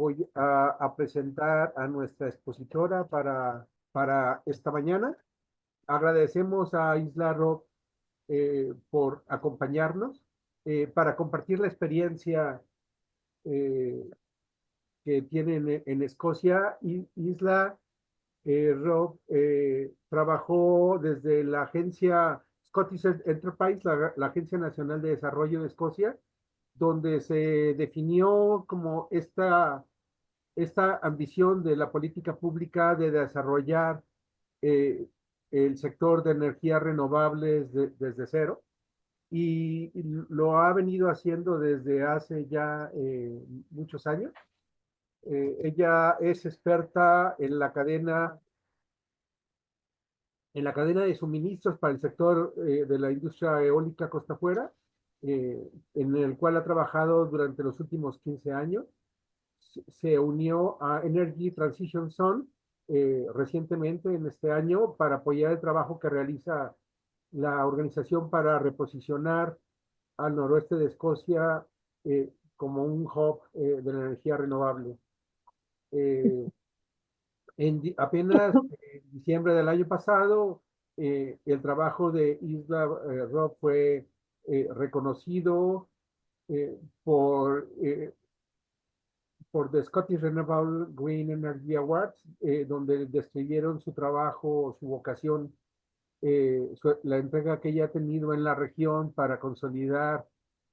voy a presentar a nuestra expositora para esta mañana. Agradecemos a Isla Robb por acompañarnos para compartir la experiencia que tienen en Escocia. Isla Robb trabajó desde la agencia Scottish Enterprise, la Agencia Nacional de Desarrollo de Escocia, donde se definió como esta ambición de la política pública de desarrollar el sector de energías renovables desde cero, y lo ha venido haciendo desde hace ya muchos años. Ella es experta en la cadena de suministros para el sector de la industria eólica costa afuera, en el cual ha trabajado durante los últimos 15 años. Se unió a Energy Transition Zone recientemente en este año para apoyar el trabajo que realiza la organización para reposicionar al noroeste de Escocia como un hub de la energía renovable. Apenas en diciembre del año pasado, el trabajo de Isla Robb fue reconocido por The Scottish Renewable Green Energy Awards, donde describieron su trabajo, su vocación, la entrega que ella ha tenido en la región para consolidar,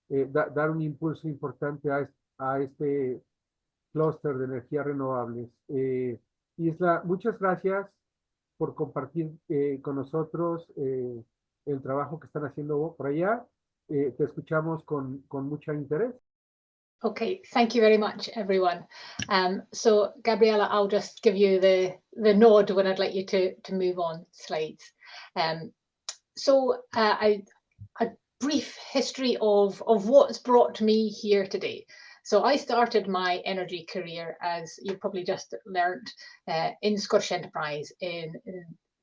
dar un impulso importante a este clúster de energías renovables. Isla, muchas gracias por compartir con nosotros el trabajo que están haciendo por allá. Te escuchamos con mucho interés. Okay, thank you very much, everyone. So, Gabriella, I'll just give you the nod when I'd like you to move on slides. A brief history of what's brought me here today. So I started my energy career, as you probably just learnt, in Scottish Enterprise, in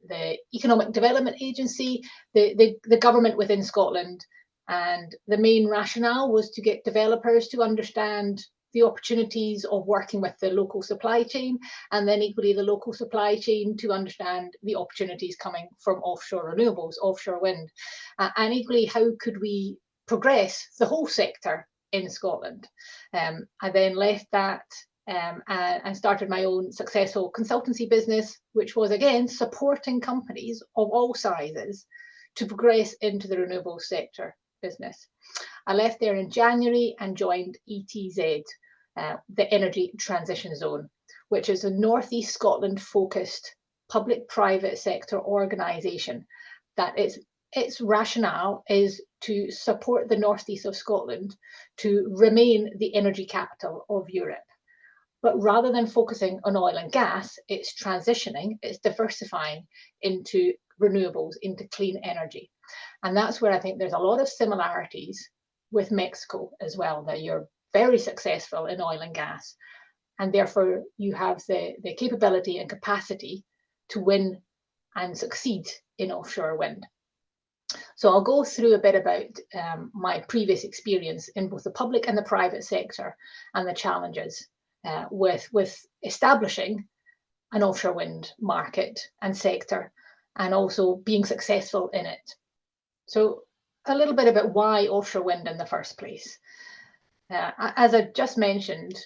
the Economic Development Agency, the government within Scotland. And the main rationale was to get developers to understand the opportunities of working with the local supply chain, and then equally the local supply chain to understand the opportunities coming from offshore renewables, offshore wind, and equally how could we progress the whole sector in Scotland. I then left that and started my own successful consultancy business, which was again supporting companies of all sizes to progress into the renewables sector business. I left there in January and joined ETZ, the Energy Transition Zone, which is a North East Scotland focused public-private sector organisation that its rationale is to support the northeast of Scotland to remain the energy capital of Europe. But rather than focusing on oil and gas, it's transitioning, it's diversifying into renewables, into clean energy. And that's where I think there's a lot of similarities with Mexico as well, that you're very successful in oil and gas, and therefore you have the capability and capacity to win and succeed in offshore wind. So I'll go through a bit about my previous experience in both the public and the private sector and the challenges with establishing an offshore wind market and sector, and also being successful in it. So a little bit about why offshore wind in the first place. As I just mentioned,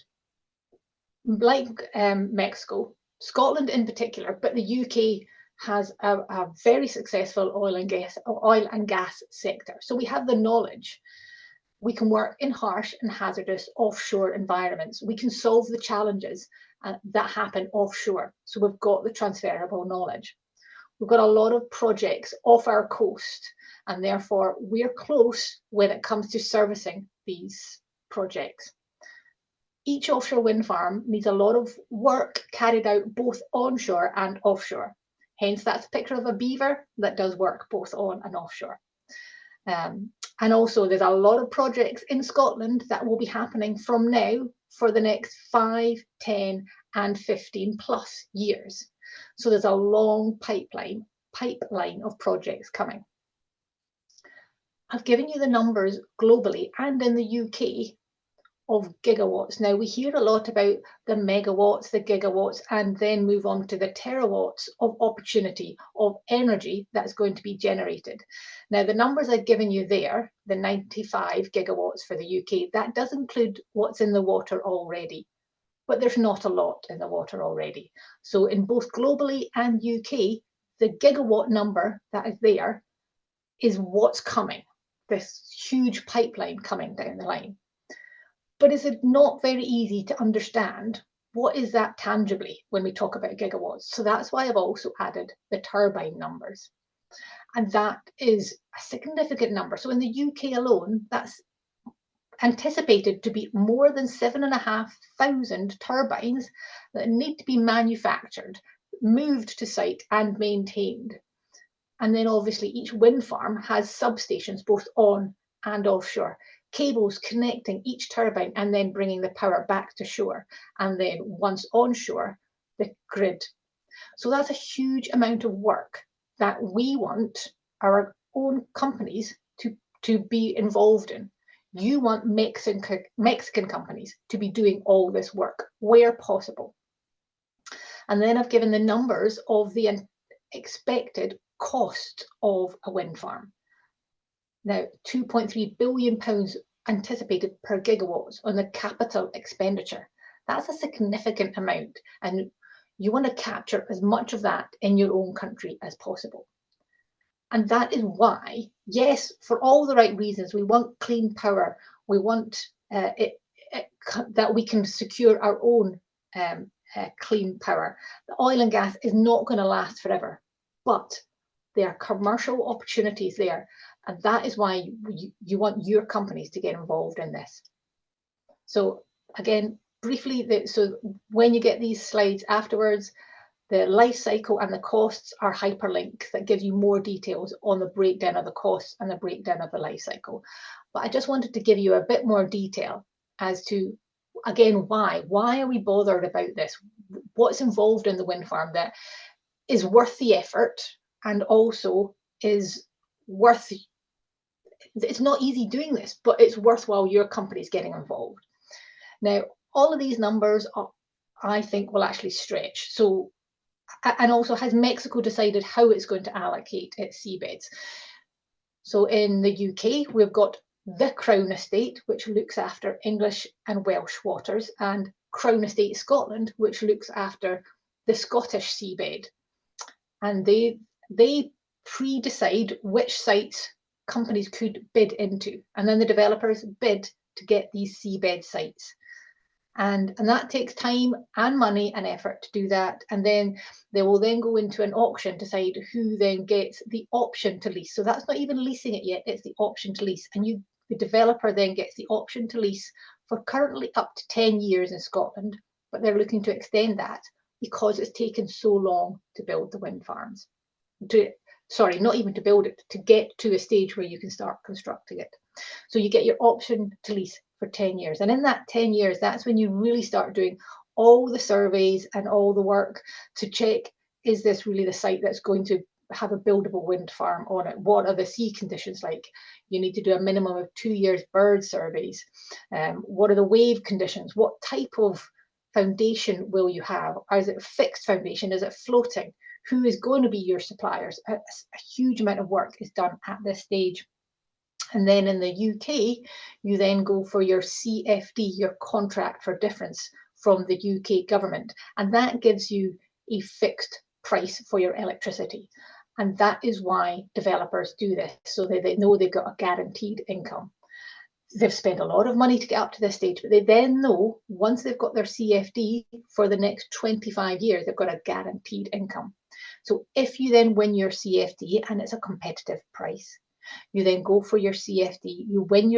like Mexico, Scotland in particular, but the UK has a very successful oil and gas sector. So we have the knowledge. We can work in harsh and hazardous offshore environments. We can solve the challenges that happen offshore. So we've got the transferable knowledge. We've got a lot of projects off our coast, and therefore we're close when it comes to servicing these projects. Each offshore wind farm needs a lot of work carried out both onshore and offshore. Hence, that's a picture of a beaver that does work both on and offshore. And also, there's a lot of projects in Scotland that will be happening from now for the next 5, 10, and 15 plus years. So there's a long pipeline of projects coming. I've given you the numbers globally and in the UK of gigawatts. Now we hear a lot about the megawatts, the gigawatts, and then move on to the terawatts of opportunity, of energy that's going to be generated. Now the numbers I've given you there, the 95 gigawatts for the UK, that does include what's in the water already, but there's not a lot in the water already. So in both globally and UK, the gigawatt number that is there is what's coming, this huge pipeline coming down the line. But is it not very easy to understand what is that tangibly when we talk about gigawatts? So that's why I've also added the turbine numbers. And that is a significant number. So in the UK alone, that's anticipated to be more than 7,500 turbines that need to be manufactured, moved to site and maintained. And then obviously each wind farm has substations both on and offshore, cables connecting each turbine and then bringing the power back to shore. And then once onshore, the grid. So that's a huge amount of work that we want our own companies to be involved in. You want Mexican companies to be doing all this work where possible. And then I've given the numbers of the expected cost of a wind farm. Now, £2.3 billion anticipated per gigawatt on the capital expenditure. That's a significant amount, and you want to capture as much of that in your own country as possible. And that is why, yes, for all the right reasons, we want clean power. We want that we can secure our own clean power. The oil and gas is not going to last forever, but there are commercial opportunities there. And that is why you want your companies to get involved in this. So again, briefly, so when you get these slides afterwards, the life cycle and the costs are hyperlinks that give you more details on the breakdown of the costs and the breakdown of the life cycle. But I just wanted to give you a bit more detail as to, again, why are we bothered about this? What's involved in the wind farm that is worth the effort and also is worth, it's not easy doing this, but it's worthwhile your company's getting involved. Now, all of these numbers are, I think, will actually stretch. So, and also, has Mexico decided how it's going to allocate its seabeds? So in the UK, we've got the Crown Estate, which looks after English and Welsh waters, and Crown Estate Scotland, which looks after the Scottish seabed. And they pre-decide which sites companies could bid into, and then the developers bid to get these seabed sites. And that takes time and money and effort to do that. And then they will then go into an auction to decide who then gets the option to lease. So that's not even leasing it yet, it's the option to lease. And the developer then gets the option to lease for currently up to 10 years in Scotland, but they're looking to extend that because it's taken so long to build the wind farms. Sorry, not even to build it, to get to a stage where you can start constructing it. So you get your option to lease for 10 years. And in that 10 years, that's when you really start doing all the surveys and all the work to check, is this really the site that's going to have a buildable wind farm on it? What are the sea conditions like? You need to do a minimum of 2 years bird surveys. What are the wave conditions? What type of foundation will you have? Is it a fixed foundation? Is it floating? Who is going to be your suppliers? A huge amount of work is done at this stage. And then in the UK, you then go for your CFD, your contract for difference from the UK government. And that gives you a fixed price for your electricity. And that is why developers do this, so they know they've got a guaranteed income. They've spent a lot of money to get up to this stage, but they then know once they've got their CFD for the next 25 years, they've got a guaranteed income. So if you then win your CFD and it's a competitive price, you then go for your CFD, you win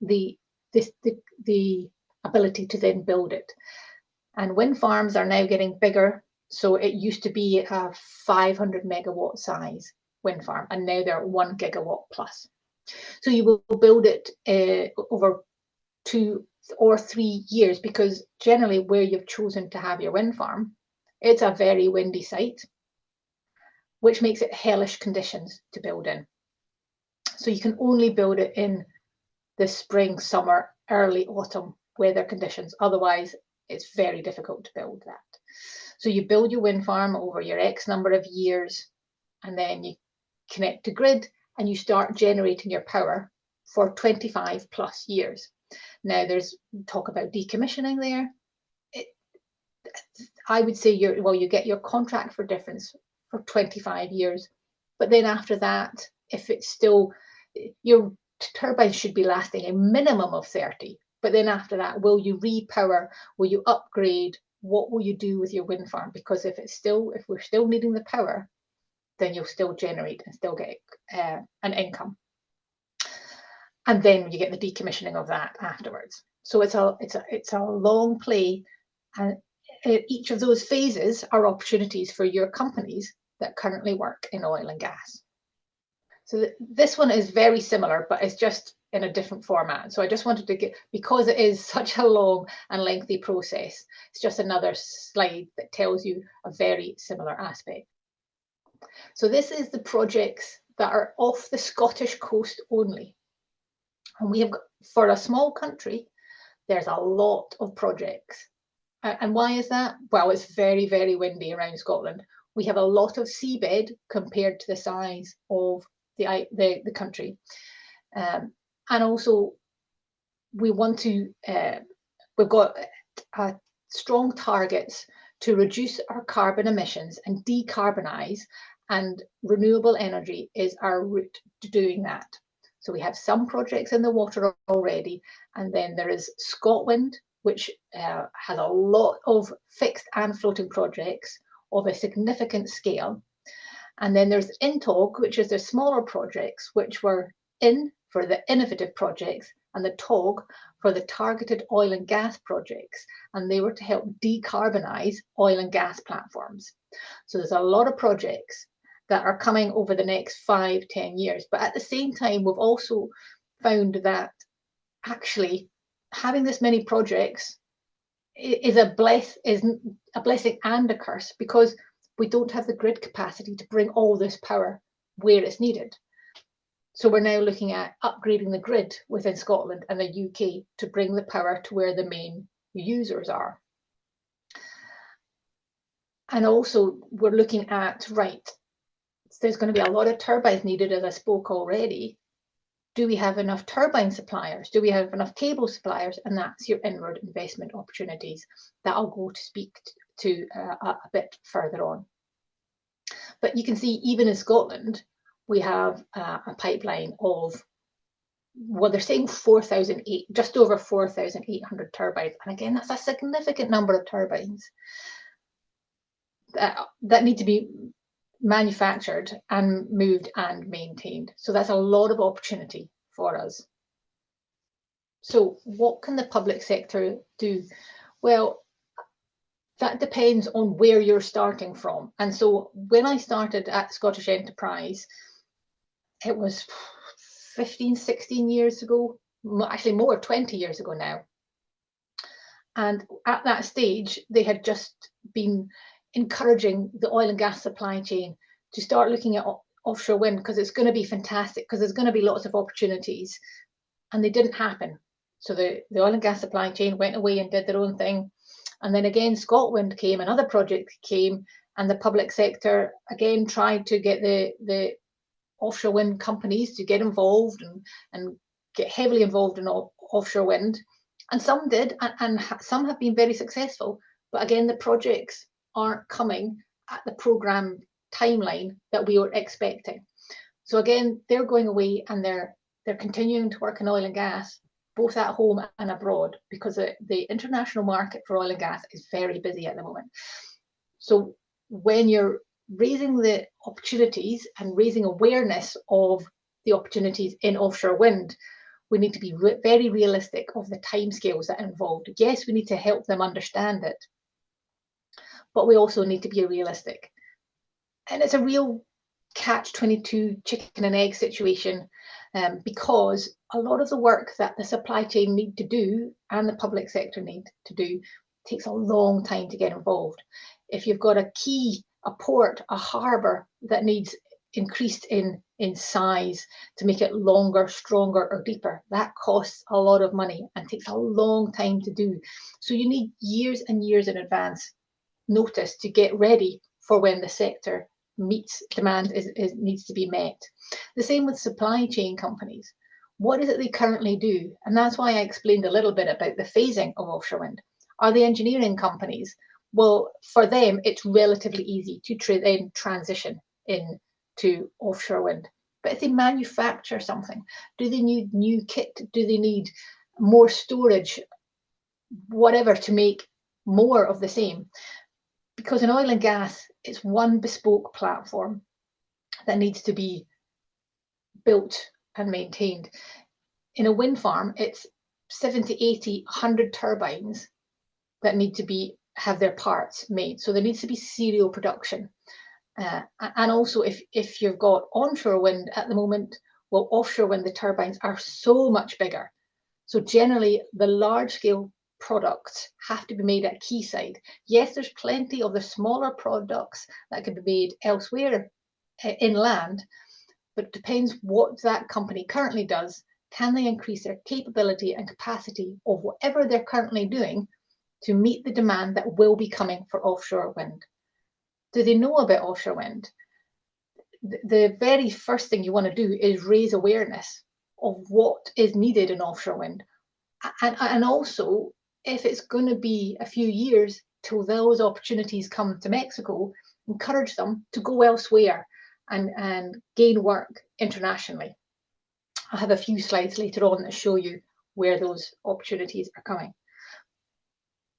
the ability to then build it. And wind farms are now getting bigger. So it used to be a 500 megawatt size wind farm, and now they're 1 gigawatt plus. So you will build it over 2 or 3 years, because generally where you've chosen to have your wind farm, it's a very windy site, which makes it hellish conditions to build in. So you can only build it in the spring, summer, early autumn weather conditions. Otherwise, it's very difficult to build that. So you build your wind farm over your X number of years, and then you connect to grid and you start generating your power for 25 plus years. Now there's talk about decommissioning there. I would say you get your contract for difference for 25 years, but then after that, if it's still, your turbines should be lasting a minimum of 30. But then after that, will you repower? Will you upgrade? What will you do with your wind farm? Because if we're still needing the power, then you'll still generate and still get an income. And then you get the decommissioning of that afterwards. So it's a long play, and each of those phases are opportunities for your companies that currently work in oil and gas. So this one is very similar, but it's just in a different format. So I just wanted to because it is such a long and lengthy process, it's just another slide that tells you a very similar aspect. So this is the projects that are off the Scottish coast only. And we have got, for a small country, there's a lot of projects. And why is that? Well, it's very, very windy around Scotland. We have a lot of seabed compared to the size of the country. And also, we want to, we've got strong targets to reduce our carbon emissions and decarbonize, and renewable energy is our route to doing that. So we have some projects in the water already, and then there is ScotWind, which has a lot of fixed and floating projects of a significant scale. And then there's INTOG, which is the smaller projects, which were in for the innovative projects, and the TOG for the targeted oil and gas projects. And they were to help decarbonize oil and gas platforms. So there's a lot of projects that are coming over the next 5-10 years. But at the same time, we've also found that actually having this many projects is a blessing and a curse, because we don't have the grid capacity to bring all this power where it's needed. So we're now looking at upgrading the grid within Scotland and the UK to bring the power to where the main users are. And also we're looking at, right, there's going to be a lot of turbines needed, as I spoke already. Do we have enough turbine suppliers? Do we have enough cable suppliers? And that's your inward investment opportunities that I'll go to speak to a bit further on. But you can see even in Scotland, we have a pipeline of, well, they're saying just over 4,800 turbines. And again, that's a significant number of turbines that need to be manufactured and moved and maintained. So that's a lot of opportunity for us. So what can the public sector do? Well, that depends on where you're starting from. And so when I started at Scottish Enterprise, it was 15, 16 years ago, actually more, 20 years ago now. And at that stage, they had just been encouraging the oil and gas supply chain to start looking at offshore wind, because it's going to be fantastic, because there's going to be lots of opportunities. And they didn't happen. So the oil and gas supply chain went away and did their own thing. And then again, ScotWind came, another project came, and the public sector again tried to get the offshore wind companies to get involved and get heavily involved in offshore wind. And some did, and some have been very successful. But again, the projects aren't coming at the programme timeline that we were expecting. So again, they're going away, and they're continuing to work in oil and gas, both at home and abroad, because the international market for oil and gas is very busy at the moment. So when you're raising the opportunities and raising awareness of the opportunities in offshore wind, we need to be very realistic of the timescales that are involved. Yes, we need to help them understand it, but we also need to be realistic. And it's a real catch-22 chicken and egg situation, because a lot of the work that the supply chain need to do and the public sector need to do takes a long time to get involved. If you've got a quay, a port, a harbour that needs increased in size to make it longer, stronger, or deeper. That costs a lot of money and takes a long time to do. So you need years and years in advance notice to get ready for when the sector meets demand needs to be met. The same with supply chain companies. What is it they currently do? And that's why I explained a little bit about the phasing of offshore wind. Are they engineering companies? Well, for them, it's relatively easy to then transition into offshore wind. But if they manufacture something, do they need new kit? Do they need more storage? Whatever, to make more of the same. Because in oil and gas, it's one bespoke platform that needs to be built and maintained. In a wind farm, it's 70, 80, 100 turbines that need to have their parts made. So there needs to be serial production. And also, if you've got onshore wind at the moment, well, offshore wind, the turbines are so much bigger. So generally, the large scale products have to be made at quayside. Yes, there's plenty of the smaller products that can be made elsewhere inland, but it depends what that company currently does. Can they increase their capability and capacity of whatever they're currently doing to meet the demand that will be coming for offshore wind? Do they know about offshore wind? The very first thing you want to do is raise awareness of what is needed in offshore wind. And also, if it's going to be a few years till those opportunities come to Mexico, encourage them to go elsewhere and gain work internationally. I have a few slides later on that show you where those opportunities are coming.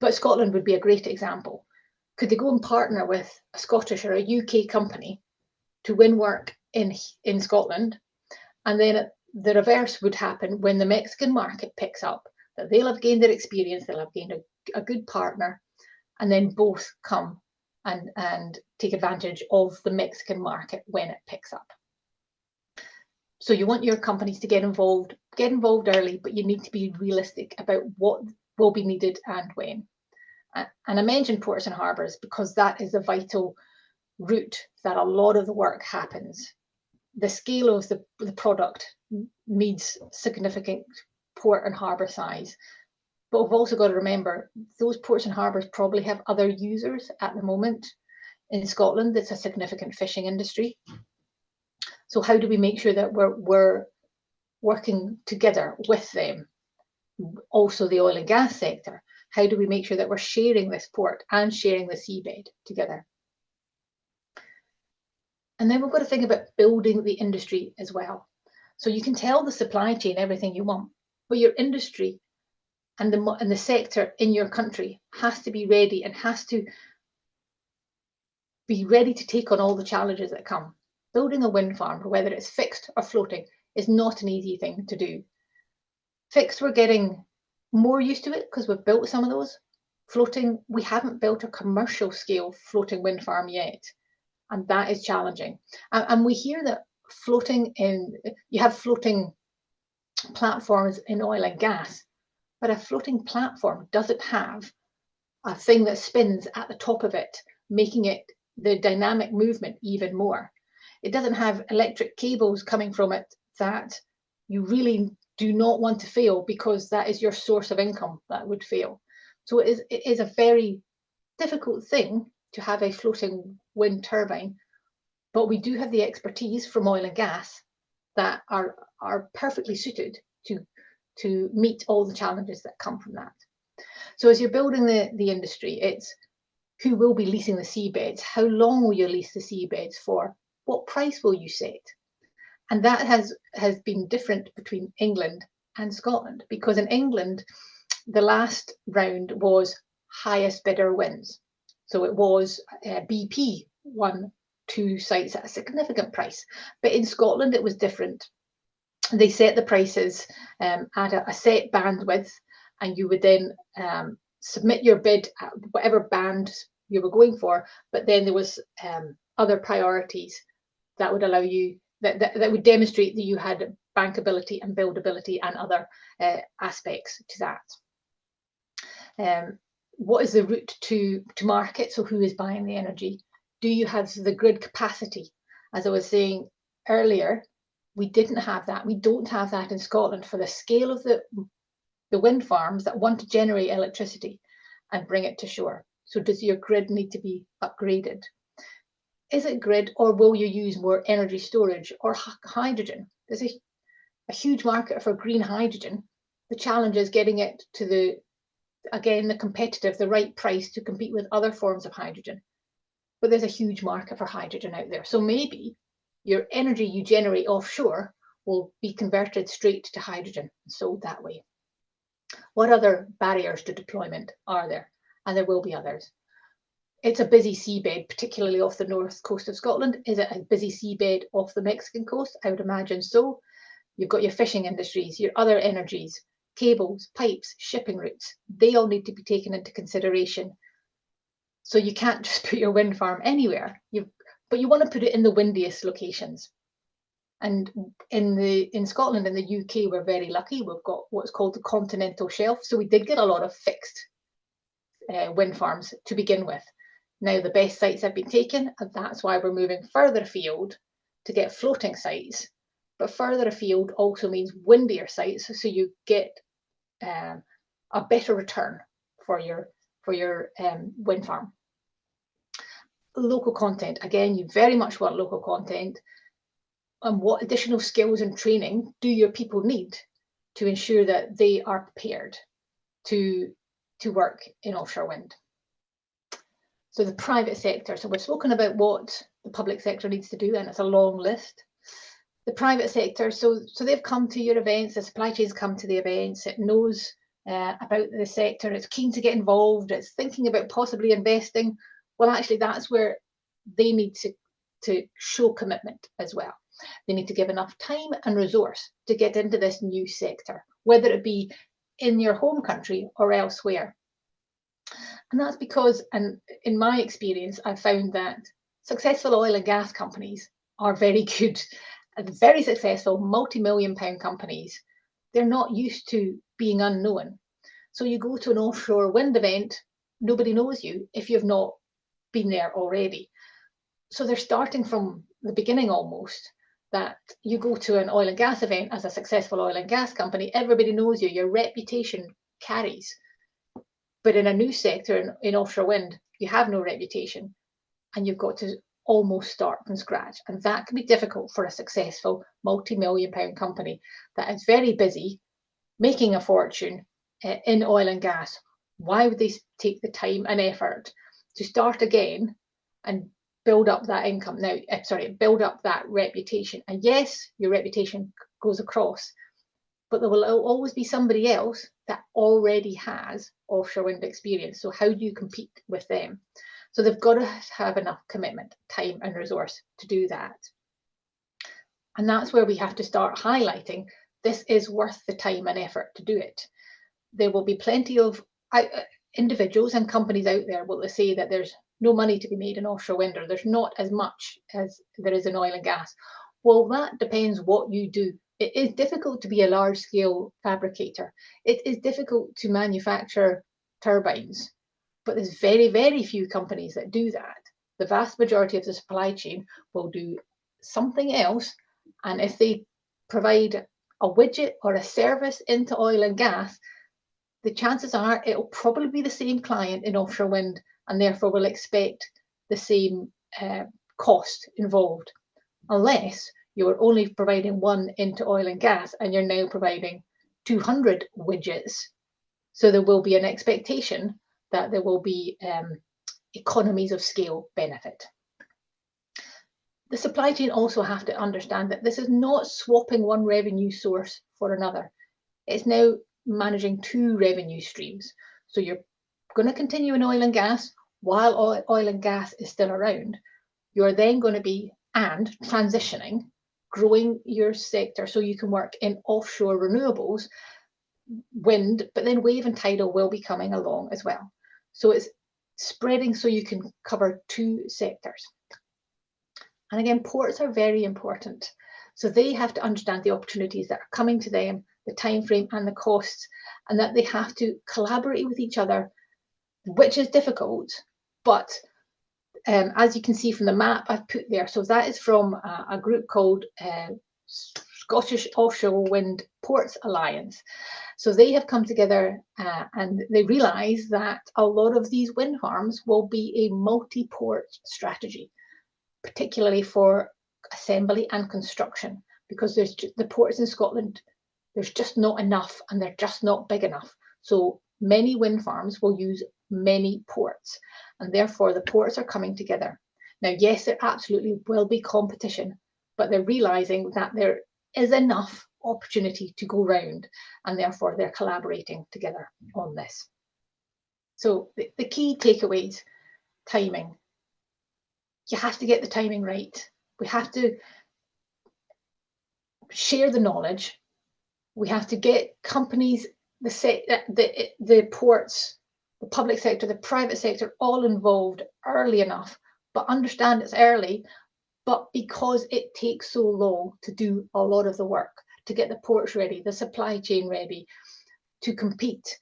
But Scotland would be a great example. Could they go and partner with a Scottish or a UK company to win work in Scotland? And then the reverse would happen when the Mexican market picks up, that they'll have gained their experience, they'll have gained a good partner, and then both come and take advantage of the Mexican market when it picks up. So you want your companies to get involved early, but you need to be realistic about what will be needed and when. And I mentioned ports and harbours because that is a vital route that a lot of the work happens. The scale of the product needs significant port and harbour size. But we've also got to remember those ports and harbours probably have other users at the moment. In Scotland, it's a significant fishing industry. So how do we make sure that we're working together with them? Also the oil and gas sector. How do we make sure that we're sharing this port and sharing the seabed together? And then we've got to think about building the industry as well. So you can tell the supply chain everything you want, but your industry and the sector in your country has to be ready and has to be ready to take on all the challenges that come. Building a wind farm, whether it's fixed or floating, is not an easy thing to do. Fixed, we're getting more used to it because we've built some of those. Floating, we haven't built a commercial scale floating wind farm yet, and that is challenging. And we hear that you have floating platforms in oil and gas, but a floating platform doesn't have a thing that spins at the top of it, making it the dynamic movement even more. It doesn't have electric cables coming from it that you really do not want to fail, because that is your source of income that would fail. So it is a very difficult thing to have a floating wind turbine, but we do have the expertise from oil and gas that are perfectly suited to meet all the challenges that come from that. So as you're building the industry, it's who will be leasing the seabeds, how long will you lease the seabeds for, what price will you set? And that has been different between England and Scotland, because in England, the last round was highest bidder wins. So it was BP won 2 sites at a significant price. But in Scotland, it was different. They set the prices at a set bandwidth, and you would then submit your bid at whatever band you were going for. But then there was other priorities that would allow you, that would demonstrate that you had bankability and buildability and other aspects to that. What is the route to market? So who is buying the energy? Do you have the grid capacity? As I was saying, earlier, we didn't have that. We don't have that in Scotland for the scale of the wind farms that want to generate electricity and bring it to shore. So does your grid need to be upgraded? Is it grid, or will you use more energy storage or hydrogen? There's a huge market for green hydrogen. The challenge is getting it to the competitive, the right price to compete with other forms of hydrogen. But there's a huge market for hydrogen out there. So maybe your energy you generate offshore will be converted straight to hydrogen and sold that way. What other barriers to deployment are there? And there will be others. It's a busy seabed, particularly off the north coast of Scotland. Is it a busy seabed off the Mexican coast? I would imagine so. You've got your fishing industries, your other energies, cables, pipes, shipping routes. They all need to be taken into consideration. So you can't just put your wind farm anywhere, but you want to put it in the windiest locations. And in Scotland and the UK, we're very lucky. We've got what's called the continental shelf. So we did get a lot of fixed wind farms to begin with. Now the best sites have been taken, and that's why we're moving further afield to get floating sites. But further afield also means windier sites, so you get a better return for your wind farm. Local content, again, you very much want local content. And what additional skills and training do your people need to ensure that they are prepared to work in offshore wind? So the private sector, so we've spoken about what the public sector needs to do, and it's a long list. The private sector, so they've come to your events, the supply chain's come to the events, it knows about the sector, it's keen to get involved, it's thinking about possibly investing. Well, actually, that's where they need to show commitment as well. They need to give enough time and resource to get into this new sector, whether it be in your home country or elsewhere. And that's because, and in my experience, I've found that successful oil and gas companies are very good and very successful multi-million-pound companies. They're not used to being unknown. So you go to an offshore wind event, nobody knows you if you've not been there already. So they're starting from the beginning almost, that you go to an oil and gas event as a successful oil and gas company, everybody knows you, your reputation carries. But in a new sector, in offshore wind, you have no reputation and you've got to almost start from scratch. And that can be difficult for a successful multi-million-pound company that is very busy making a fortune in oil and gas. Why would they take the time and effort to start again and build up that income? Now, build up that reputation. And yes, your reputation goes across, but there will always be somebody else that already has offshore wind experience. So how do you compete with them? So they've got to have enough commitment, time and resource to do that. And that's where we have to start highlighting this is worth the time and effort to do it. There will be plenty of individuals and companies out there will say that there's no money to be made in offshore wind, or there's not as much as there is in oil and gas. Well, that depends what you do. It is difficult to be a large-scale fabricator. It is difficult to manufacture turbines, but there's very, very few companies that do that. The vast majority of the supply chain will do something else, and if they provide a widget or a service into oil and gas, the chances are it'll probably be the same client in offshore wind, and therefore will expect the same cost involved, unless you're only providing one into oil and gas and you're now providing 200 widgets. So there will be an expectation that there will be economies of scale benefit. The supply chain also have to understand that this is not swapping one revenue source for another. It's now managing two revenue streams. So you're going to continue in oil and gas while oil and gas is still around. You're then going to be transitioning, growing your sector so you can work in offshore renewables, wind, but then wave and tidal will be coming along as well. So it's spreading so you can cover two sectors. And again, ports are very important. So they have to understand the opportunities that are coming to them, the time frame and the costs, and that they have to collaborate with each other, which is difficult, but as you can see from the map I've put there, so that is from a group called Scottish Offshore Wind Ports Alliance. So they have come together and they realise that a lot of these wind farms will be a multi-port strategy, particularly for assembly and construction, because there's the ports in Scotland, there's just not enough and they're just not big enough. So many wind farms will use many ports, and therefore the ports are coming together. Now, yes, there absolutely will be competition, but they're realising that there is enough opportunity to go round, and therefore they're collaborating together on this. So the key takeaways: timing. You have to get the timing right. We have to share the knowledge. We have to get companies, the ports, the public sector, the private sector, all involved early enough, but understand it's early, but because it takes so long to do a lot of the work, to get the ports ready, the supply chain ready, to compete.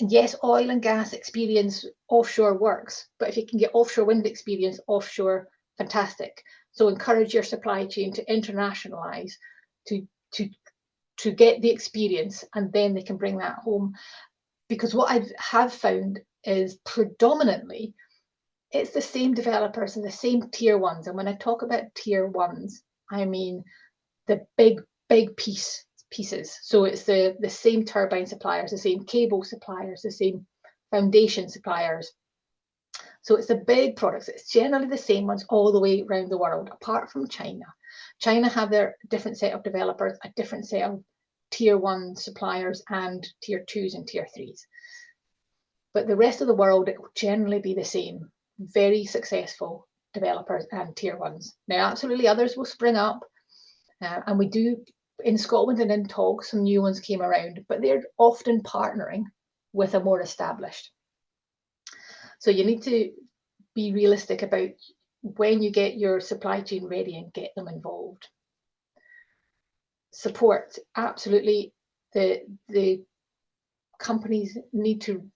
And yes, oil and gas experience offshore works, but if you can get offshore wind experience offshore, fantastic. So encourage your supply chain to internationalize, to get the experience, and then they can bring that home. Because what I have found is predominantly it's the same developers and the same tier ones. And when I talk about tier ones, I mean the big pieces. So it's the same turbine suppliers, the same cable suppliers, the same foundation suppliers. So it's the big products. It's generally the same ones all the way around the world, apart from China. China have their different set of developers, a different set of tier one suppliers and tier twos and tier threes. But the rest of the world, it will generally be the same. Very successful developers and tier ones. Now, absolutely others will spring up, and we do in Scotland and in Tog, some new ones came around, but they're often partnering with a more established. So you need to be realistic about when you get your supply chain ready and get them involved. Support, absolutely. The companies need to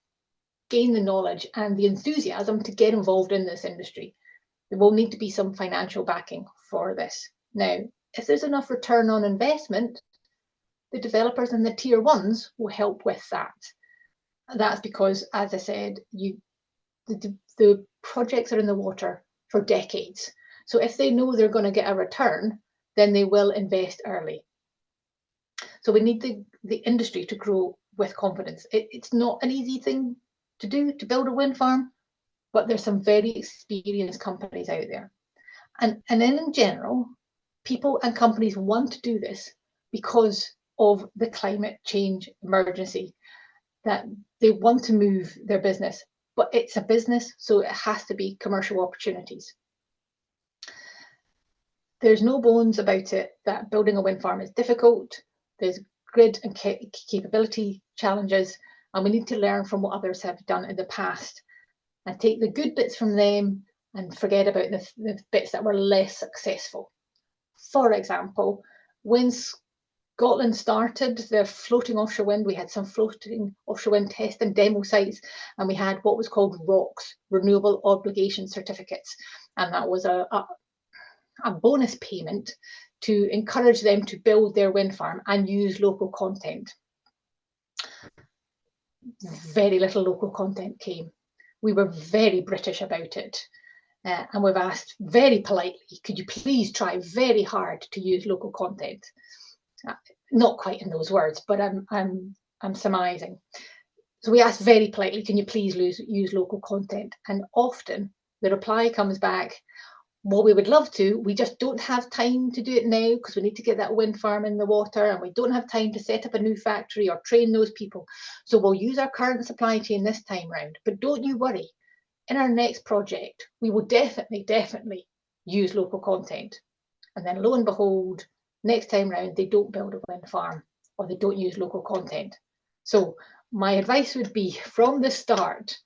gain the knowledge and the enthusiasm to get involved in this industry. There will need to be some financial backing for this. Now, if there's enough return on investment, the developers and the tier ones will help with that. That's because, as I said, the projects are in the water for decades. So if they know they're going to get a return, then they will invest early. So we need the industry to grow with confidence. It's not an easy thing to do, to build a wind farm, but there's some very experienced companies out there. And in general, people and companies want to do this because of the climate change emergency, that they want to move their business, but it's a business, so it has to be commercial opportunities. There's no bones about it that building a wind farm is difficult. There's grid and capability challenges, and we need to learn from what others have done in the past and take the good bits from them and forget about the bits that were less successful. For example, when Scotland started the floating offshore wind, we had some floating offshore wind test and demo sites, and we had what was called ROCs, Renewable Obligation Certificates, and that was a bonus payment to encourage them to build their wind farm and use local content. Very little local content came. We were very British about it, and we've asked very politely, could you please try very hard to use local content? Not quite in those words, but I'm surmising. So we asked very politely, can you please use local content? And often the reply comes back, well, we would love to, we just don't have time to do it now because we need to get that wind farm in the water, and we don't have time to set up a new factory or train those people. So we'll use our current supply chain this time round. But don't you worry, in our next project, we will definitely use local content. And then lo and behold, next time round, they don't build a wind farm or they don't use local content. So my advice would be, from the start,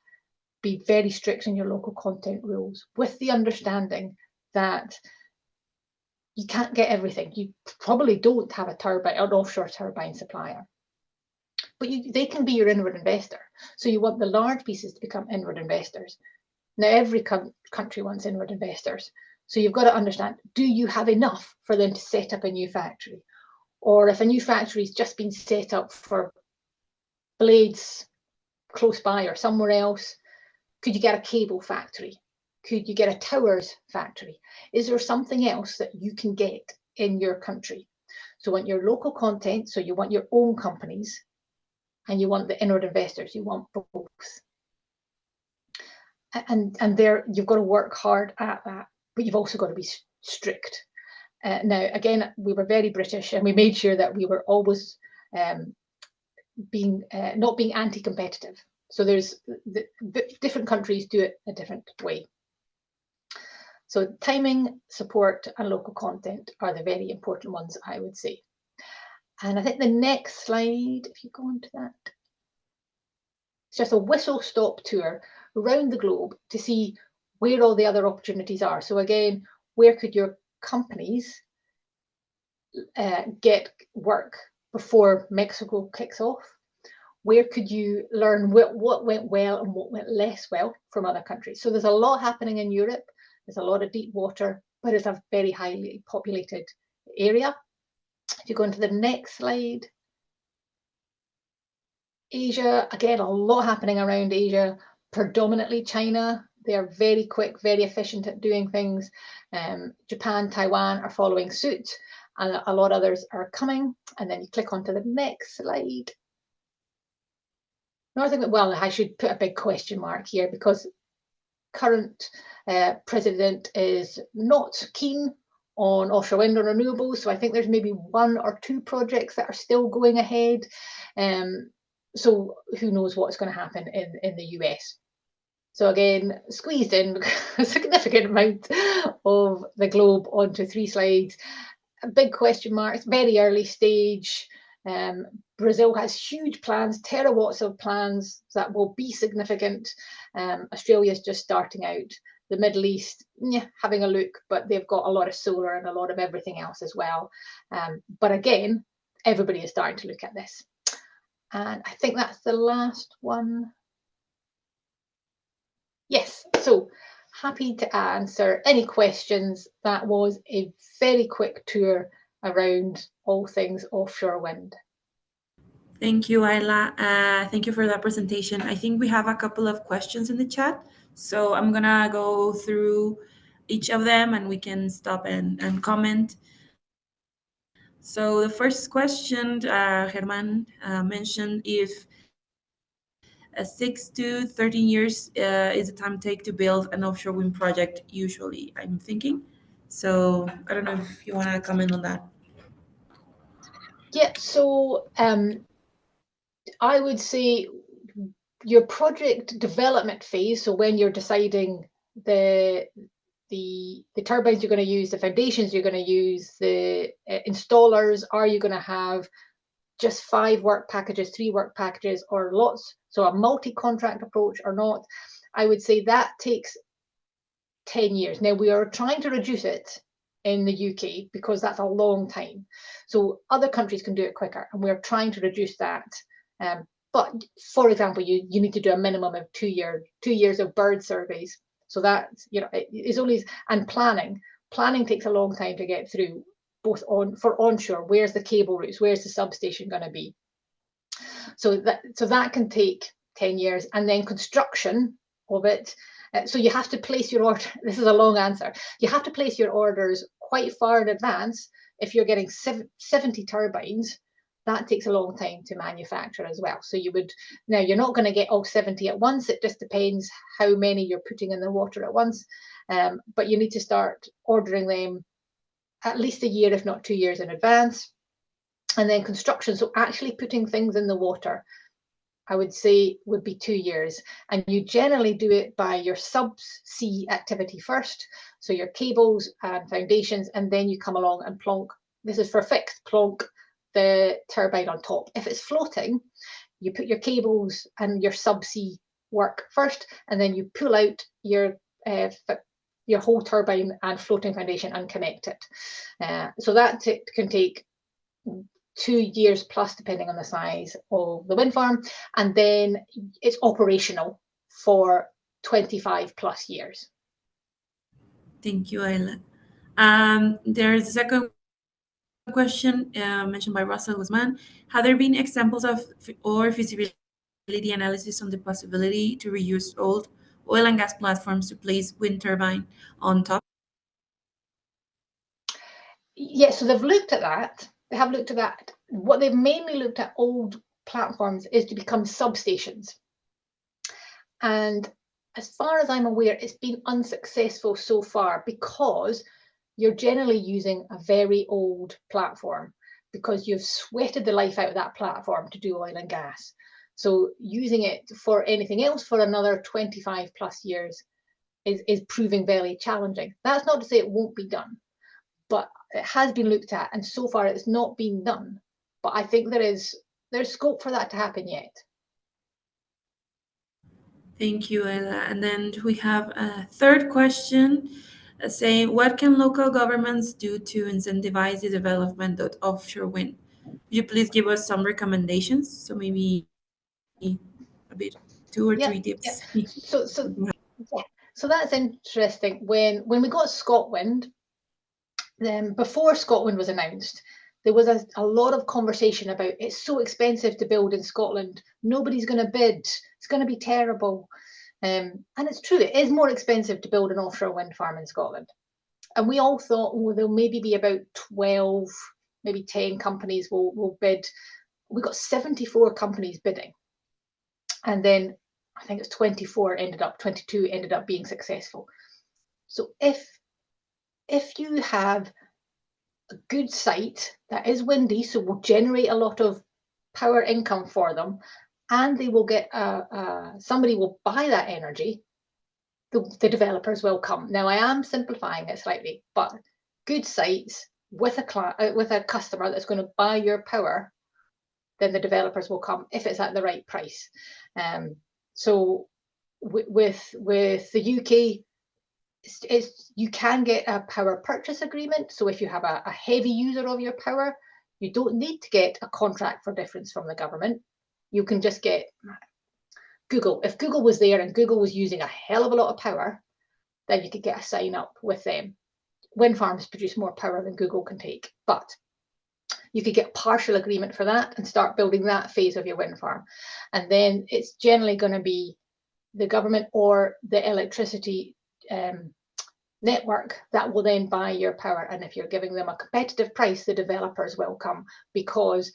be very strict in your local content rules, with the understanding that you can't get everything. You probably don't have a turbine, an offshore turbine supplier, but they can be your inward investor. So you want the large pieces to become inward investors. Now, every country wants inward investors. So you've got to understand, do you have enough for them to set up a new factory? Or if a new factory's just been set up for blades close by or somewhere else, could you get a cable factory? Could you get a towers factory? Is there something else that you can get in your country? So you want your local content, so you want your own companies, and you want the inward investors, you want both. And there you've got to work hard at that, but you've also got to be strict. Now, again, we were very British, and we made sure that we were always not being anti-competitive. So there's the different countries do it a different way. So timing, support, and local content are the very important ones, I would say. And I think the next slide, if you go on to that, it's just a whistle-stop tour around the globe to see where all the other opportunities are. So again, where could your companies get work before Mexico kicks off? Where could you learn what went well and what went less well from other countries? So there's a lot happening in Europe. There's a lot of deep water, but it's a very highly populated area. If you go into the next slide, Asia, again, a lot happening around Asia, predominantly China. They are very quick, very efficient at doing things. Japan, Taiwan are following suit, and a lot others are coming. And then you click onto the next slide. Well, I should put a big question mark here, because current president is not keen on offshore wind or renewables. So I think there's maybe 1 or 2 projects that are still going ahead. So who knows what's going to happen in the US. So again, squeezed in a significant amount of the globe onto 3 slides. A big question marks, very early stage. Brazil has huge plans, terawatts of plans that will be significant. Australia's just starting out. The Middle East, having a look, but they've got a lot of solar and a lot of everything else as well. But again, everybody is starting to look at this. And I think that's the last one. Yes, so happy to answer any questions. That was a very quick tour around all things offshore wind. Thank you, Ayla. Thank you for that presentation. I think we have a couple of questions in the chat, so I'm gonna go through each of them and we can stop and comment. So the first question, Germán mentioned if 6 to 13 years is the time take to build an offshore wind project usually, I'm thinking. So I don't know if you want to comment on that. Yeah, so I would say your project development phase, so when you're deciding the turbines you're going to use, the foundations you're going to use, the installers, are you going to have just 5 work packages, 3 work packages, or lots, so a multi-contract approach or not, I would say that takes 10 years. Now, we are trying to reduce it in the UK because that's a long time. So other countries can do it quicker, and we're trying to reduce that. But for example, you need to do a minimum of 2 years of bird surveys. So that, is only, and planning takes a long time to get through, both for onshore. Where's the cable routes? Where's the substation going to be? So that can take 10 years, and then construction of it. So you have to place your order. This is a long answer. You have to place your orders quite far in advance. If you're getting 70 turbines, that takes a long time to manufacture as well. So now you're not going to get all 70 at once. It just depends how many you're putting in the water at once. But you need to start ordering them at least a year, if not 2 years in advance. And then construction, so actually putting things in the water, I would say would be 2 years. And you generally do it by your subsea activity first. So your cables and foundations, and then you come along and plonk. This is for fixed, plonk the turbine on top. If it's floating, you put your cables and your subsea work first, and then you pull out your whole turbine and floating foundation and connect it. So that can take 2 years plus, depending on the size of the wind farm, and then it's operational for 25 plus years. Thank you, Ayla. There's a second question mentioned by Russell Guzman. Have there been examples of or feasibility analysis on the possibility to reuse old oil and gas platforms to place wind turbine on top? Yes, so they've looked at that. They have looked at that. What they've mainly looked at old platforms is to become substations. And as far as I'm aware, it's been unsuccessful so far because you're generally using a very old platform because you've sweated the life out of that platform to do oil and gas. So using it for anything else for another 25 plus years is proving very challenging. That's not to say it won't be done, but it has been looked at, and so far it's not been done. But I think there's scope for that to happen yet. Thank you, Ella. And then we have a third question saying, what can local governments do to incentivize the development of offshore wind? Could you please give us some recommendations? So maybe a bit, 2 or 3 tips. Yeah. So that's interesting. When we got Scotland, then before Scotland was announced, there was a lot of conversation about it's so expensive to build in Scotland. Nobody's going to bid. It's going to be terrible. And it's true, it is more expensive to build an offshore wind farm in Scotland. And we all thought, oh, there'll maybe be about 12, maybe 10 companies will bid. We got 74 companies bidding. And then I think it's 22 ended up being successful. So if you have a good site that is windy, so will generate a lot of power income for them, and they will get somebody will buy that energy, the developers will come. Now I am simplifying it slightly, but good sites with a customer that's going to buy your power, then the developers will come if it's at the right price. So with the UK, you can get a power purchase agreement. So if you have a heavy user of your power, you don't need to get a contract for difference from the government. You can just get Google. If Google was there and Google was using a hell of a lot of power, then you could get a sign up with them. Wind farms produce more power than Google can take, but you could get partial agreement for that and start building that phase of your wind farm. And then it's generally going to be the government or the electricity network that will then buy your power. And if you're giving them a competitive price, the developers will come, because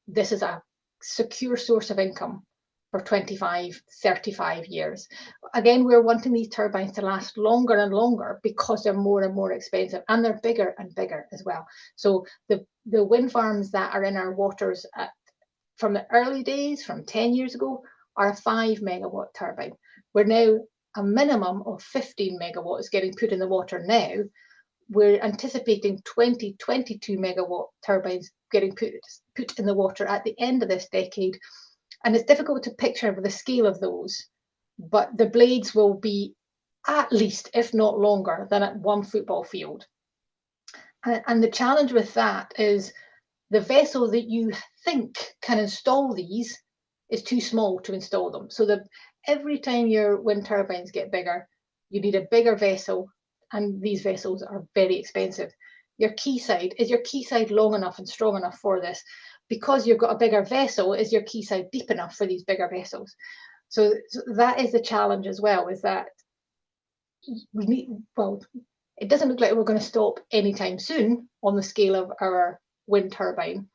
this is a secure source of income for 25, 35 years. Again, we're wanting these turbines to last longer and longer because they're more and more expensive, and they're bigger and bigger as well. So the wind farms that are in our waters from the early days, from 10 years ago, are a 5 megawatt turbine. We're now a minimum of 15 megawatts getting put in the water now. We're anticipating 22 megawatt turbines getting put in the water at the end of this decade. And it's difficult to picture the scale of those, but the blades will be at least, if not longer, than at one football field. And the challenge with that is the vessel that you think can install these is too small to install them. So every time your wind turbines get bigger, you need a bigger vessel, and these vessels are very expensive. Is your quayside long enough and strong enough for this? Because you've got a bigger vessel, is your quayside deep enough for these bigger vessels? So that is the challenge as well, is that it doesn't look like we're going to stop anytime soon on the scale of our wind turbine,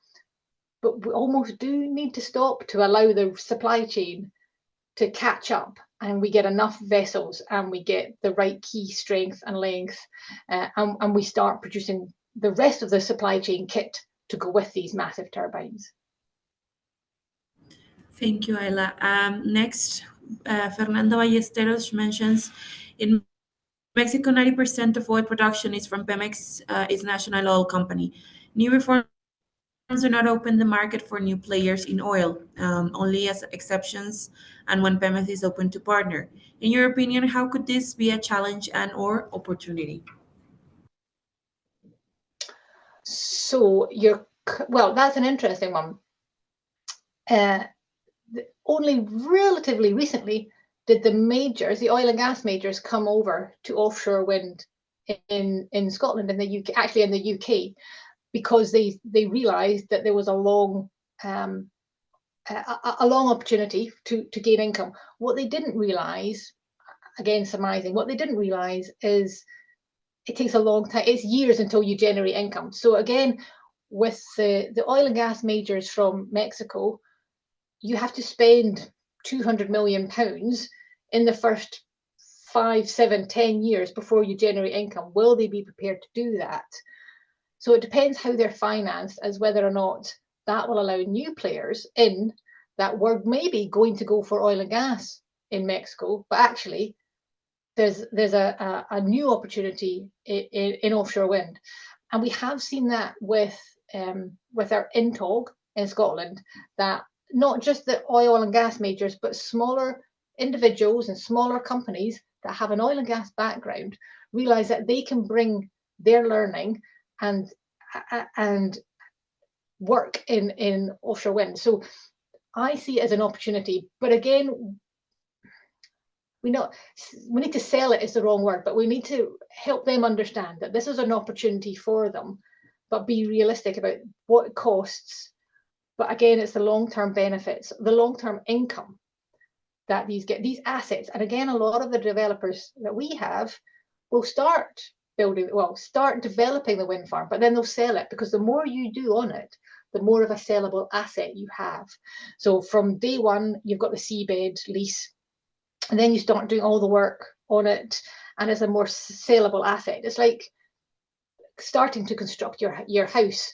but we almost do need to stop to allow the supply chain to catch up, and we get enough vessels and we get the right key strength and length, and we start producing the rest of the supply chain kit to go with these massive turbines. Thank you, Ayla. Next, Fernanda Ballesteros mentions in Mexico, 90% of oil production is from Pemex, its national oil company. New reforms do not open the market for new players in oil, only as exceptions and when Pemex is open to partner. In your opinion, how could this be a challenge and/or opportunity? So that's an interesting one. Only relatively recently, did the majors, the oil and gas majors, come over to offshore wind in Scotland, in the UK, actually in the UK, because they realised that there was a long opportunity to gain income. What they didn't realise, again surmising, what they didn't realise is it takes a long time. It's years until you generate income. So again, with the oil and gas majors from Mexico, you have to spend £200 million in the first 5, 7, 10 years before you generate income. Will they be prepared to do that? So it depends how they're financed as whether or not that will allow new players in that were maybe going to go for oil and gas in Mexico, but actually there's a new opportunity in offshore wind. And we have seen that with our INTOG in Scotland, that not just the oil and gas majors, but smaller individuals and smaller companies that have an oil and gas background realise that they can bring their learning and work in offshore wind. So I see it as an opportunity, but again, we need to sell it is the wrong word, but we need to help them understand that this is an opportunity for them, but be realistic about what it costs. But again, it's the long-term benefits, the long-term income that these assets. And again, a lot of the developers that we have will start developing the wind farm, but then they'll sell it, because the more you do on it, the more of a sellable asset you have. So from day one, you've got the seabed lease, and then you start doing all the work on it, and it's a more sellable asset. It's like starting to construct your house.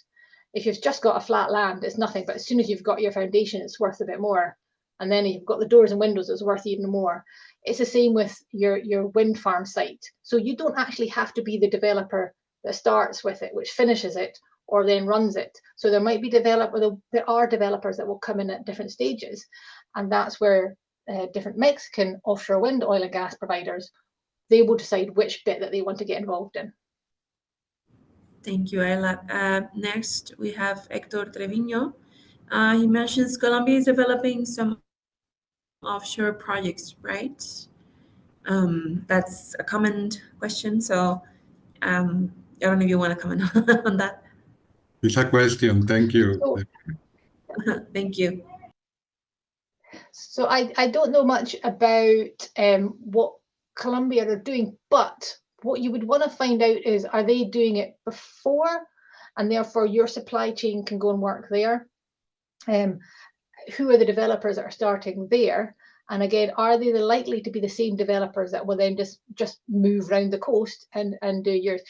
If you've just got a flat land, it's nothing, but as soon as you've got your foundation, it's worth a bit more. And then you've got the doors and windows, it's worth even more. It's the same with your wind farm site. So you don't actually have to be the developer that starts with it, which finishes it, or then runs it. So there might be there are developers that will come in at different stages, and that's where different Mexican offshore wind, oil and gas providers, they will decide which bit that they want to get involved in. Thank you, Ayla. Next, we have Hector Treviño. He mentions Colombia is developing some offshore projects, right? That's a common question, so I don't know if you want to comment on that. It's a question. Thank you. Thank you. So I don't know much about what Colombia are doing, but what you would want to find out is, are they doing it before, and therefore your supply chain can go and work there? Who are the developers that are starting there? And again, are they likely to be the same developers that will then just move around the coast and do yours?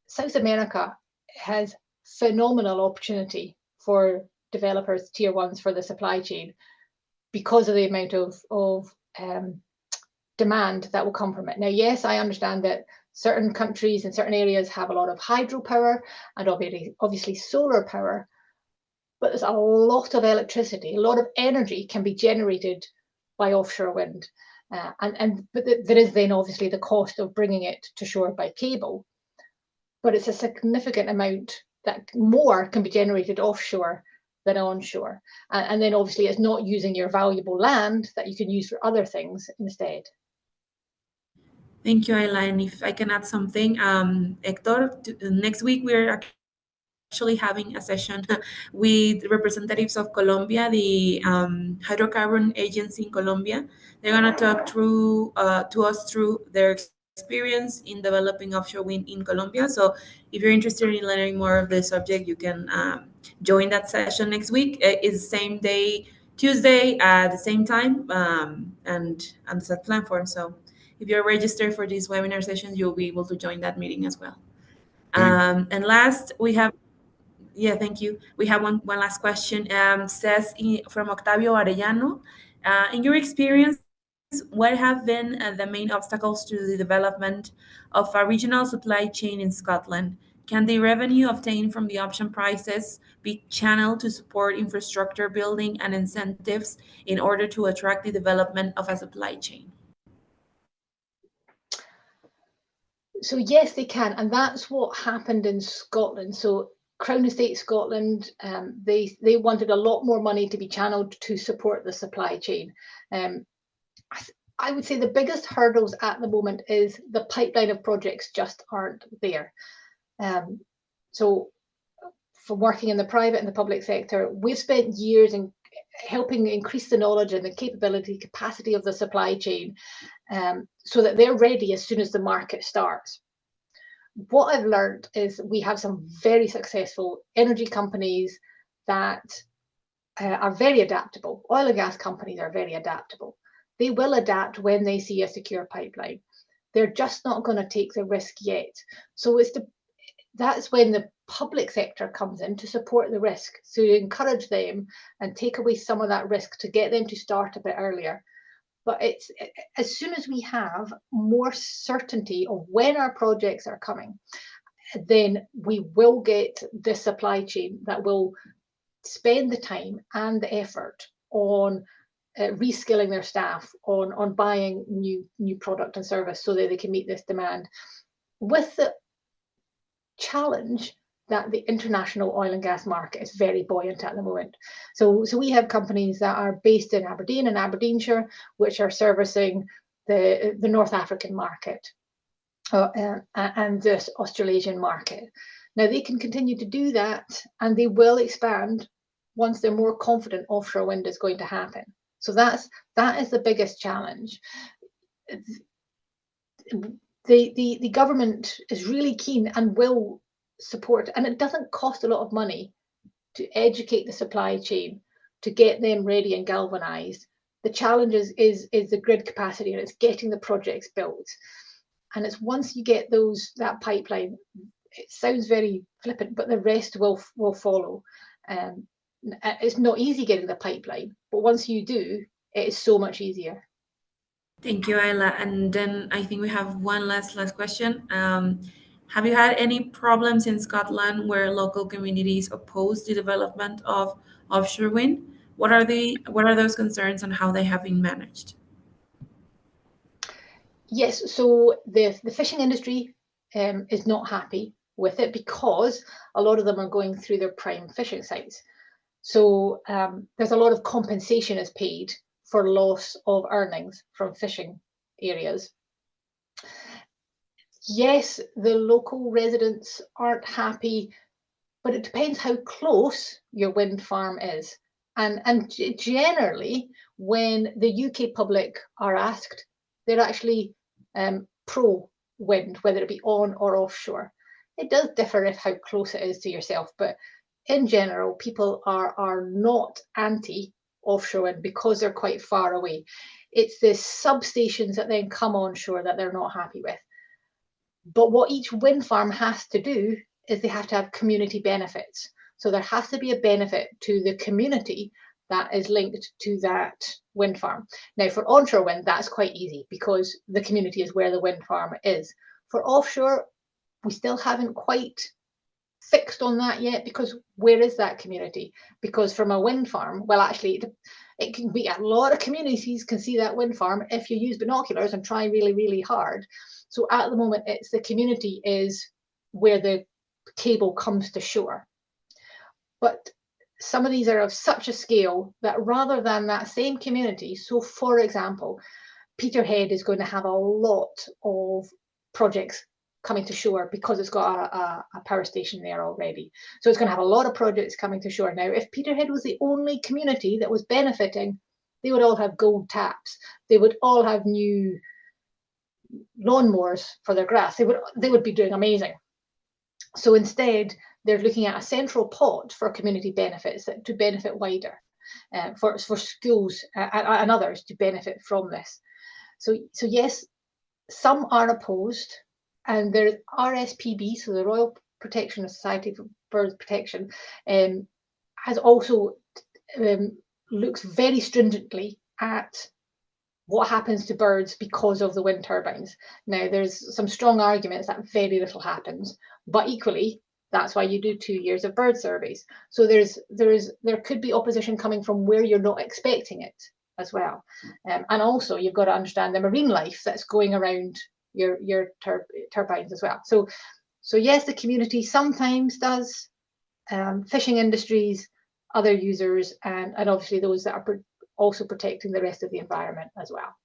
South America has phenomenal opportunity for developers, tier ones, for the supply chain, because of the amount of demand that will come from it. Now, yes, I understand that certain countries and certain areas have a lot of hydropower and obviously solar power, but there's a lot of electricity, a lot of energy can be generated by offshore wind. But there is then obviously the cost of bringing it to shore by cable, but it's a significant amount that more can be generated offshore than onshore. And then obviously it's not using your valuable land that you can use for other things instead. Thank you, Ayla. And if I can add something, Hector, next week we're actually having a session with representatives of Colombia, the hydrocarbon agency in Colombia. They're going to talk to us through their experience in developing offshore wind in Colombia. So if you're interested in learning more of the subject, you can join that session next week. It's the same day, Tuesday at the same time, and it's at platform. So if you're registered for these webinar sessions, you'll be able to join that meeting as well. And last, we have, thank you. We have one last question. Says from Octavio Arellano, in your experience, what have been the main obstacles to the development of a regional supply chain in Scotland? Can the revenue obtained from the option prices be channeled to support infrastructure building and incentives in order to attract the development of a supply chain? So yes, they can, and that's what happened in Scotland. So Crown Estate Scotland, they wanted a lot more money to be channeled to support the supply chain. I would say the biggest hurdles at the moment is the pipeline of projects just aren't there. So from working in the private and the public sector, we've spent years in helping increase the knowledge and the capacity of the supply chain, so that they're ready as soon as the market starts. What I've learned is we have some very successful energy companies that are very adaptable. Oil and gas companies are very adaptable. They will adapt when they see a secure pipeline. They're just not going to take the risk yet. So that's when the public sector comes in to support the risk, so you encourage them and take away some of that risk to get them to start a bit earlier. But it's as soon as we have more certainty of when our projects are coming, then we will get the supply chain that will spend the time and the effort on reskilling their staff, on buying new product and service so that they can meet this demand, with the challenge that the international oil and gas market is very buoyant at the moment. So we have companies that are based in Aberdeen and Aberdeenshire, which are servicing the North African market and the Australasian market. Now they can continue to do that, and they will expand once they're more confident offshore wind is going to happen. So that is the biggest challenge. The government is really keen and will support, and it doesn't cost a lot of money to educate the supply chain, to get them ready and galvanized. The challenge is the grid capacity, and it's getting the projects built. And it's once you get that pipeline, it sounds very flippant, but the rest will follow. It's not easy getting the pipeline, but once you do, it is so much easier. Thank you, Ayla. And then I think we have one last question. Have you had any problems in Scotland where local communities oppose the development of offshore wind? What are those concerns and how they have been managed? Yes, so the fishing industry is not happy with it because a lot of them are going through their prime fishing sites. So there's a lot of compensation is paid for loss of earnings from fishing areas. Yes, the local residents aren't happy, but it depends how close your wind farm is. And generally, when the UK public are asked, they're actually pro wind, whether it be on or offshore. It does differ if how close it is to yourself, but in general, people are not anti offshore wind because they're quite far away. It's the substations that then come onshore that they're not happy with. But what each wind farm has to do is they have to have community benefits. So there has to be a benefit to the community that is linked to that wind farm. Now, for onshore wind, that's quite easy because the community is where the wind farm is. For offshore, we still haven't quite fixed on that yet, because where is that community? Because from a wind farm, well, actually, it can be a lot of communities can see that wind farm if you use binoculars and try really, really hard. So at the moment, it's the community is where the cable comes to shore. But some of these are of such a scale that rather than that same community, so for example, Peterhead is going to have a lot of projects coming to shore because it's got a power station there already. So it's going to have a lot of projects coming to shore. Now, if Peterhead was the only community that was benefiting, they would all have gold taps. They would all have new lawnmowers for their grass. They would be doing amazing. So instead, they're looking at a central pot for community benefits to benefit wider, for schools and others to benefit from this. So yes, some are opposed, and there's RSPB, so the Royal Protection Society for Bird Protection, has also looks very stringently at what happens to birds because of the wind turbines. Now, there's some strong arguments that very little happens, but equally, that's why you do 2 years of bird surveys. So there could be opposition coming from where you're not expecting it as well. And also, you've got to understand the marine life that's going around your turbines as well. So yes, the community sometimes does, fishing industries, other users, and obviously those that are also protecting the rest of the environment as well.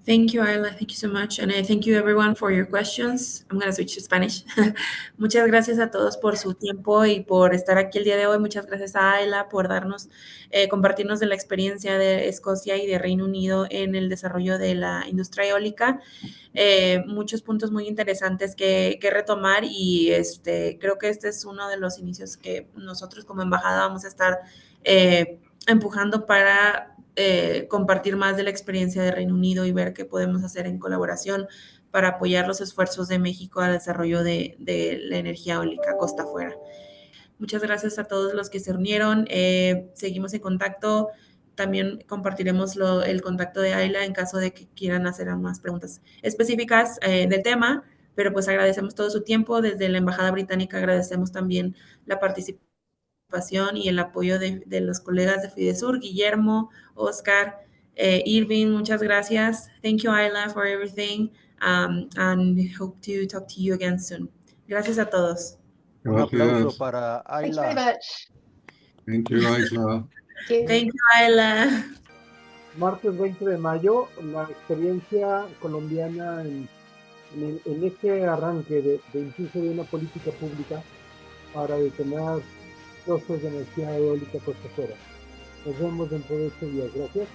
Thank you, Ayla. Thank you so much. And thank you, everyone, for your questions. I'm going to switch to Spanish. Muchas gracias a todos por su tiempo y por estar aquí el día de hoy. Muchas gracias a Ayla por darnos, compartirnos de la experiencia de Escocia y de Reino Unido en el desarrollo de la industria eólica. Muchos puntos muy interesantes que retomar y creo que este es uno de los inicios que nosotros como embajada vamos a estar empujando para compartir más de la experiencia de Reino Unido y ver qué podemos hacer en colaboración para apoyar los esfuerzos de México al desarrollo de la energía eólica costa afuera. Muchas gracias a todos los que se unieron. Seguimos en contacto. También compartiremos el contacto de Ayla en caso de que quieran hacer más preguntas específicas del tema, pero pues agradecemos todo su tiempo. Desde la Embajada Británica agradecemos también la participación y el apoyo de los colegas de Fidesur, Guillermo, Oscar, Irving, muchas gracias. Thank you, Ayla, for everything, and hope to talk to you again soon. Gracias a todos. Un aplauso Gracias. para Thanks very Ayla. much. Thank you, Isla. Thank you, Ayla. Martes 20 de mayo, la experiencia colombiana en este arranque de impulso de una política pública para detonar costos de energía eólica costa afuera. Nos vemos dentro de 8 días. Gracias.